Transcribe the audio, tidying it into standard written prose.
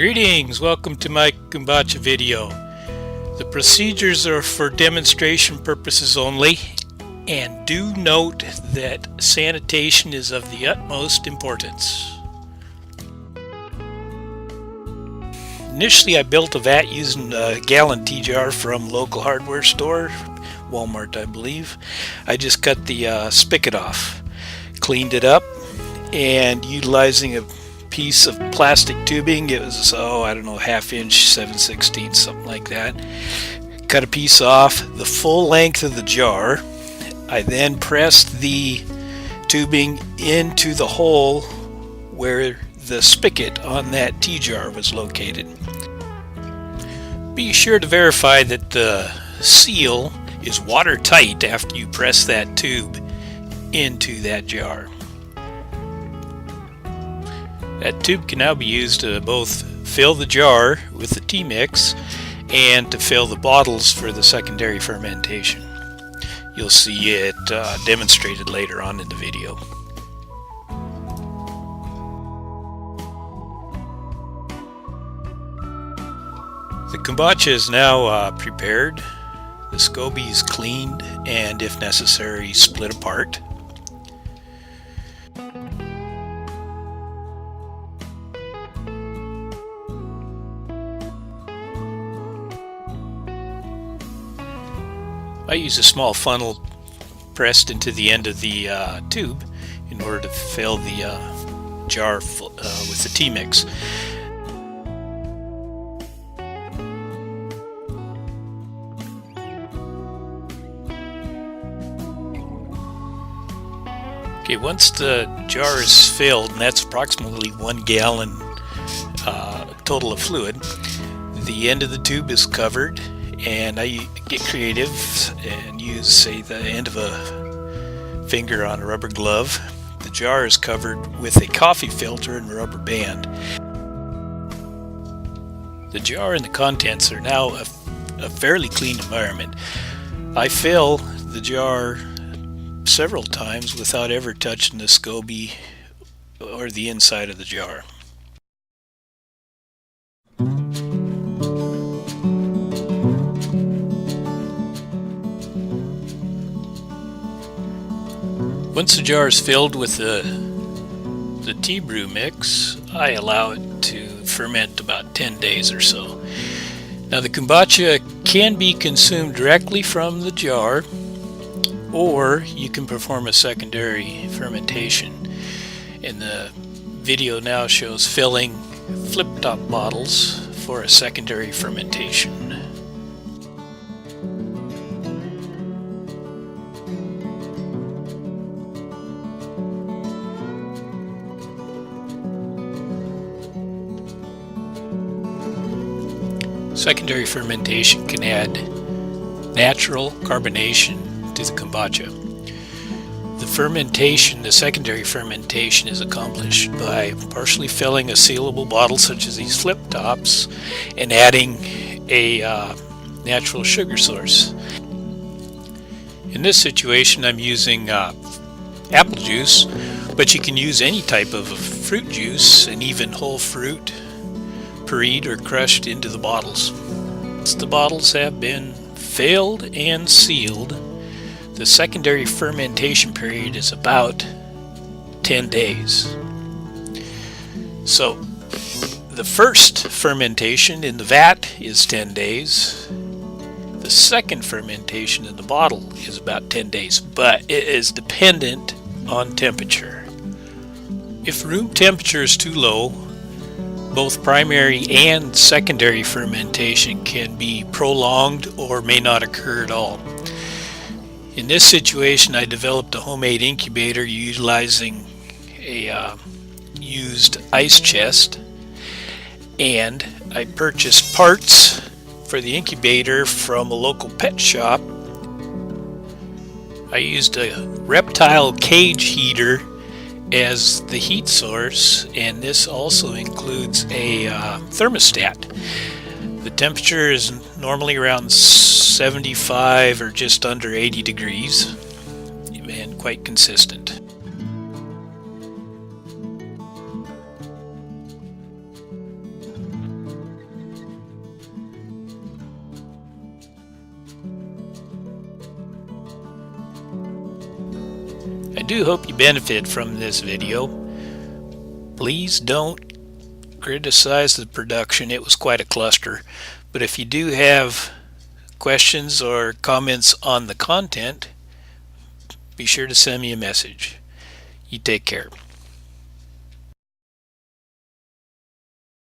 Greetings, welcome to my kombucha video. The procedures are for demonstration purposes only, and do note that sanitation is of the utmost importance. Initially I built a vat using a gallon tea jar from local hardware store, Walmart I believe. I just cut the spigot off, cleaned it up, and utilizing a piece of plastic tubing, it was I don't know, ½ inch, 7/16, something like that. Cut a piece off the full length of the jar. I then pressed the tubing into the hole where the spigot on that tea jar was located. Be sure to verify that the seal is watertight after you press that tube into that jar. That tube can now be used to both fill the jar with the tea mix and to fill the bottles for the secondary fermentation. You'll see it demonstrated later on in the video. The kombucha is now prepared. The SCOBY is cleaned and, if necessary, split apart. I use a small funnel pressed into the end of the tube in order to fill the jar with the tea mix. Okay, once the jar is filled, and that's approximately 1 gallon total of fluid, the end of the tube is covered. And I get creative and use, say, the end of a finger on a rubber glove. The jar is covered with a coffee filter and a rubber band. The jar and the contents are now a fairly clean environment. I fill the jar several times without ever touching the SCOBY or the inside of the jar. Once the jar is filled with the tea brew mix, I allow it to ferment about 10 days or so. Now the kombucha can be consumed directly from the jar, or you can perform a secondary fermentation. And the video now shows filling flip-top bottles for a secondary fermentation. Secondary fermentation can add natural carbonation to the kombucha. The secondary fermentation is accomplished by partially filling a sealable bottle such as these flip tops and adding a natural sugar source. In this situation I'm using apple juice, but you can use any type of fruit juice and even whole fruit, pureed or crushed into the bottles. Once the bottles have been filled and sealed, the secondary fermentation period is about 10 days. So the first fermentation in the vat is 10 days. The second fermentation in the bottle is about 10 days, but it is dependent on temperature. If room temperature is too low, both primary and secondary fermentation can be prolonged or may not occur at all. In this situation, I developed a homemade incubator utilizing a used ice chest, and I purchased parts for the incubator from a local pet shop. I used a reptile cage heater as the heat source, and this also includes a thermostat. The temperature is normally around 75 or just under 80 degrees and quite consistent. do hope you benefit from this video. Please don't criticize the production. It was quite a cluster. But if you do have questions or comments on the content, be sure to send me a message. You take care.